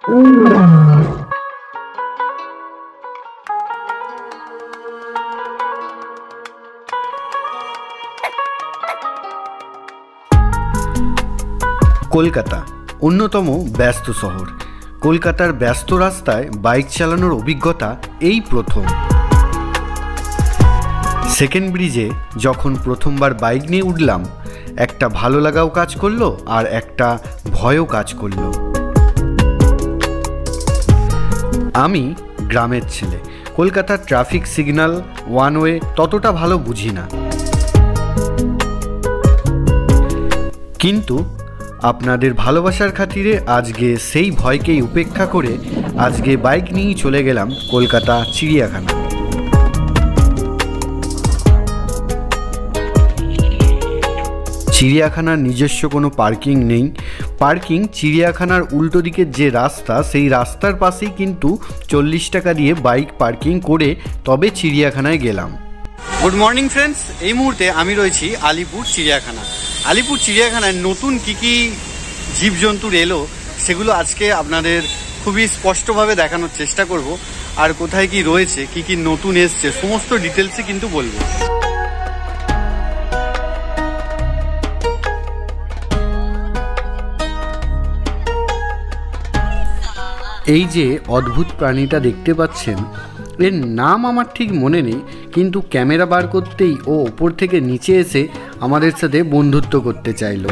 কলকাতা অন্যতম ব্যস্ত শহর। কলকাতার ব্যস্ত রাস্তায় বাইক চালানোর অভিজ্ঞতা এই প্রথম। সেকেন্ড ব্রিজে যখন প্রথমবার বাইক নিয়ে উঠলাম, একটা ভালো লাগাও কাজ করলো আর একটা ভয়ও কাজ করলো। আমি গ্রামের ছেলে, কলকাতার ট্রাফিক সিগন্যাল ওয়ান ওয়ে ততটা ভালো বুঝি না, কিন্তু আপনাদের ভালোবাসার খাতিরে আজকে সেই ভয়কেই উপেক্ষা করে আজকে বাইক নিয়েই চলে গেলাম কলকাতা চিড়িয়াখানা। চিড়িয়াখানার নিজস্ব কোনো পার্কিং নেই। পার্কিং চিড়িয়াখানার উল্টো দিকের যে রাস্তা, সেই রাস্তার পাশেই কিন্তু 40 টাকা দিয়ে বাইক পার্কিং করে তবে চিড়িয়াখানায় গেলাম। গুড মর্নিং ফ্রেন্ডস, এই মুহূর্তে আমি রয়েছি আলিপুর চিড়িয়াখানা। আলিপুর চিড়িয়াখানায় নতুন কী জীবজন্তুর এলো সেগুলো আজকে আপনাদের খুবই স্পষ্টভাবে দেখানোর চেষ্টা করব, আর কোথায় কি রয়েছে, কি নতুন এসছে সমস্ত ডিটেলসে কিন্তু বলবো। এই যে অদ্ভুত প্রাণীটা দেখতে পাচ্ছেন, এর নাম আমার ঠিক মনে নেই, কিন্তু ক্যামেরা বার করতেই ও ওপর থেকে নিচে এসে আমাদের সাথে বন্ধুত্ব করতে চাইল।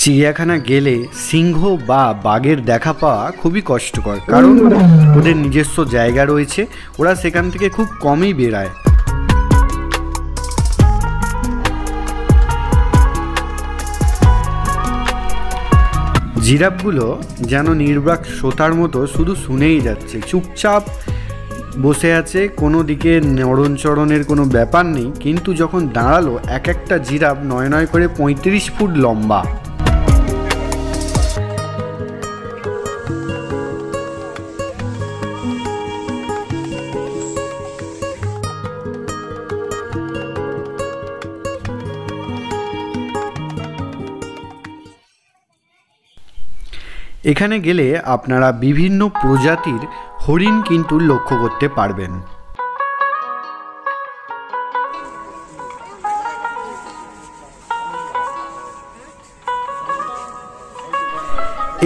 চিড়িয়াখানা গেলে সিংহ বা বাঘের দেখা পাওয়া খুবই কষ্টকর, কারণ ওদের নিজস্ব জায়গা রয়েছে, ওরা সেখান থেকে খুব কমই বেরায়। জিরাফগুলো যেন নির্বাক শ্রোতার মতো শুধু শুনেই যাচ্ছে, চুপচাপ বসে আছে, কোনো দিকে নড়নচড়নের কোনো ব্যাপার নেই। কিন্তু যখন দাঁড়ালো, এক একটা জিরাফ 9 করে 35 ফুট লম্বা। এখানে গেলে আপনারা বিভিন্ন প্রজাতির হরিণ কিন্তু লক্ষ্য করতে পারবেন।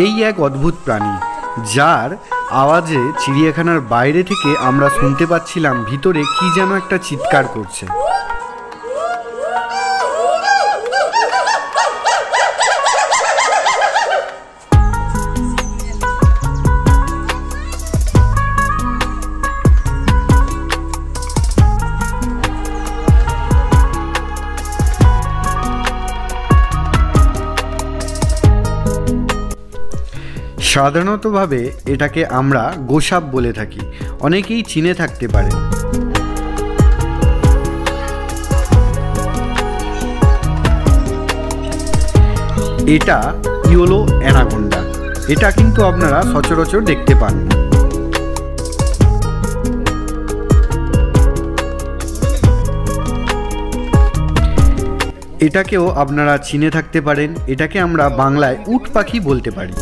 এই এক অদ্ভুত প্রাণী, যার আওয়াজে চিড়িয়াখানার বাইরে থেকে আমরা শুনতে পাচ্ছিলাম ভিতরে কি যেন একটা চিৎকার করছে। সাধারণতভাবে এটাকে আমরা গোসাপ বলে থাকি, অনেকেই চিনে থাকতে পারে। এটা ইয়েলো অ্যানাকোন্ডা, এটা কিন্তু আপনারা সচরাচর দেখতে পান না। এটাকেও আপনারা চিনে থাকতে পারেন, এটাকে আমরা বাংলায় উট পাখি বলতে পারি।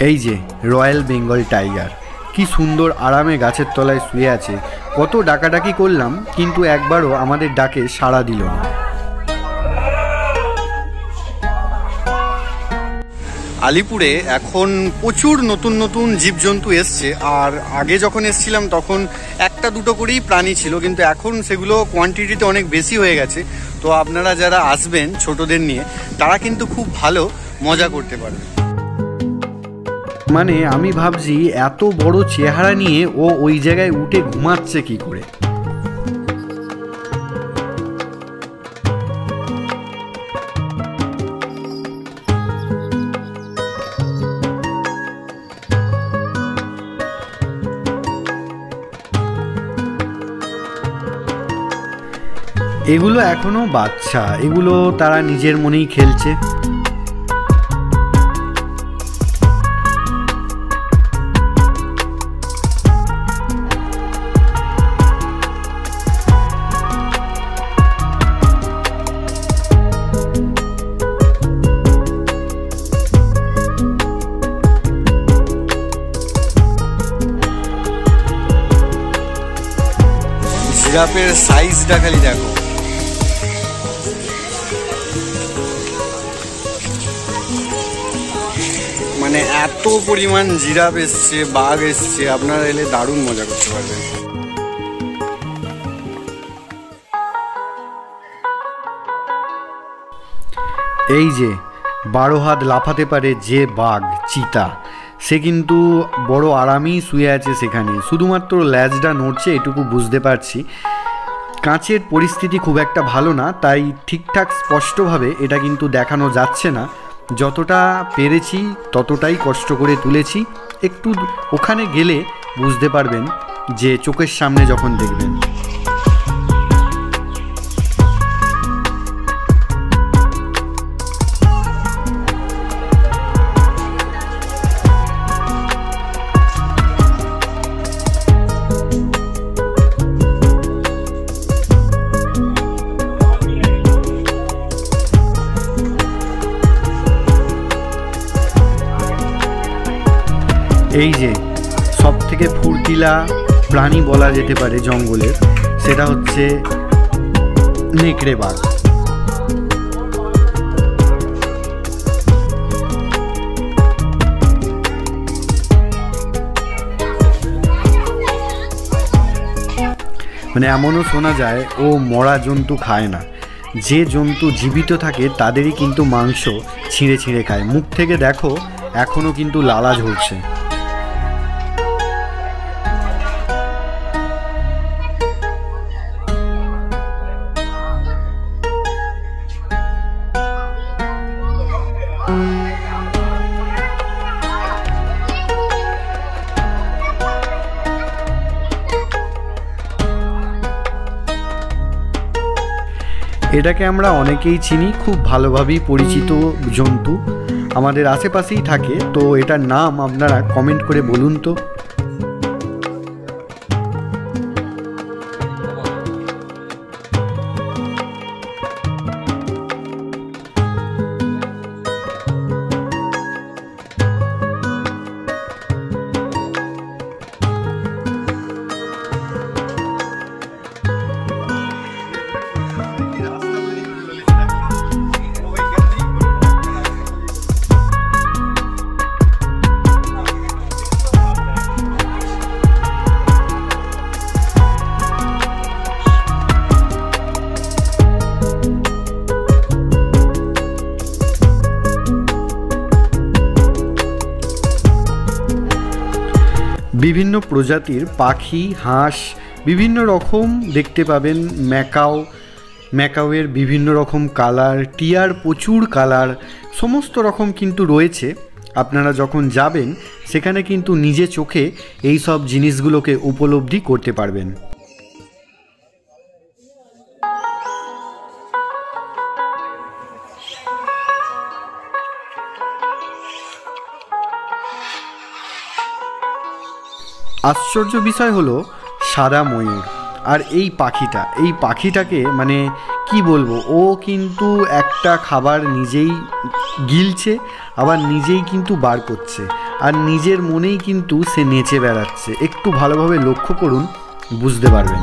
এই যে রয়্যাল বেঙ্গল টাইগার, কি সুন্দর আরামে গাছের তলায় শুয়ে আছে। কত ডাকাডাকি করলাম, কিন্তু একবারও আমাদের ডাকে সাড়া দিল না। আলিপুরে এখন প্রচুর নতুন নতুন জীবজন্তু এসছে, আর আগে যখন এসছিলাম তখন একটা দুটো করেই প্রাণী ছিল, কিন্তু এখন সেগুলো কোয়ান্টিটিতে অনেক বেশি হয়ে গেছে। তো আপনারা যারা আসবেন ছোটদের নিয়ে, তারা কিন্তু খুব ভালো মজা করতে পারবে। মানে আমি ভাবছি এত বড় চেহারা নিয়ে ও ওই জায়গায় উঠে ঘুমাচ্ছে কি করে। এগুলো এখনো বাচ্চা, এগুলো তারা নিজের মনেই খেলছে। জিরাফের সাইজটা খালি দেখো, মানে এত পরিমাণ জিরাফ এসছে, বাঘ এসছে, আপনারা এলে দারুণ মজা করতে পারবেন। এই যে 12 হাত লাফাতে পারে যে বাঘ, চিতা, সে কিন্তু বড় আরামেই শুয়ে আছে সেখানে, শুধুমাত্র ল্যাজটা নড়ছে, এটুকু বুঝতে পারছি। কাঁচের পরিস্থিতি খুব একটা ভালো না, তাই ঠিকঠাক স্পষ্টভাবে এটা কিন্তু দেখানো যাচ্ছে না। যতটা পেরেছি ততটাই কষ্ট করে তুলেছি। একটু ওখানে গেলে বুঝতে পারবেন, যে চোখের সামনে যখন দেখবেন। এই যে সব থেকে ফুর্তিলা প্রাণী বলা যেতে পারে জঙ্গলের, সেটা হচ্ছে নেকড়ে বাঘ। মানে এমনও শোনা যায় ও মরা জন্তু খায় না, যে জন্তু জীবিত থাকে তাদেরই কিন্তু মাংস ছিঁড়ে ছিঁড়ে খায়। মুখ থেকে দেখো এখনো কিন্তু লালা ঝরছে। এটাকে আমরা অনেকেই চিনি, খুব ভালোভাবেই পরিচিত জন্তু, আমাদের আশেপাশেই থাকে। তো এটার নাম আপনারা কমেন্ট করে বলুন তো। বিভিন্ন প্রজাতির পাখি, হাঁস বিভিন্ন রকম দেখতে পাবেন। ম্যাকাওয়ের বিভিন্ন রকম কালার, টিয়ার প্রচুর কালার, সমস্ত রকম কিন্তু রয়েছে। আপনারা যখন যাবেন সেখানে কিন্তু নিজে চোখে এই সব জিনিসগুলোকে উপলব্ধি করতে পারবেন। আশ্চর্য বিষয় হলো সাদা ময়ূর আর এই পাখিটাকে মানে কি বলবো, ও কিন্তু একটা খাবার নিজেই গিলছে, আবার নিজেই কিন্তু বার করছে, আর নিজের মনেই কিন্তু সে নেচে বেড়াচ্ছে। একটু ভালোভাবে লক্ষ্য করুন, বুঝতে পারবেন।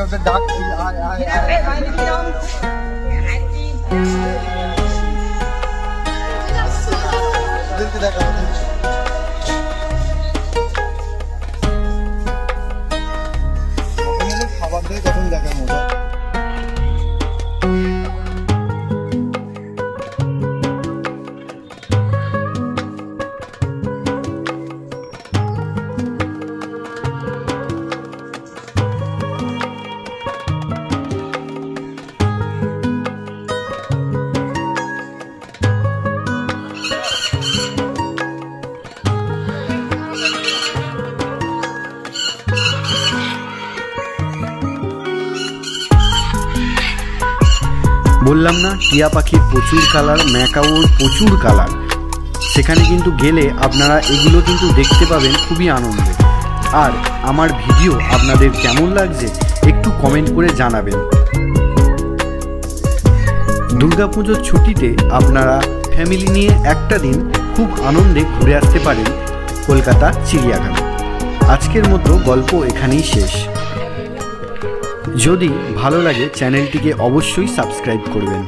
ওদের ডাকছি, আয় আয় ওদেরকে দেখা খাবার দিয়ে কখন দেখা মতো। বললাম না টিয়া পাখির প্রচুর কালার, ম্যাকাওর প্রচুর কালার। সেখানে কিন্তু গেলে আপনারা এগুলো কিন্তু দেখতে পাবেন খুবই আনন্দে। আর আমার ভিডিও আপনাদের কেমন লাগছে একটু কমেন্ট করে জানাবেন। দুর্গাপুজোর ছুটিতে আপনারা ফ্যামিলি নিয়ে একটা দিন খুব আনন্দে ঘুরে আসতে পারেন কলকাতা চিড়িয়াখানা। আজকের মতো গল্প এখানেই শেষ। যদি ভালো লাগে চ্যানেলটিকে অবশ্যই সাবস্ক্রাইব করবেন।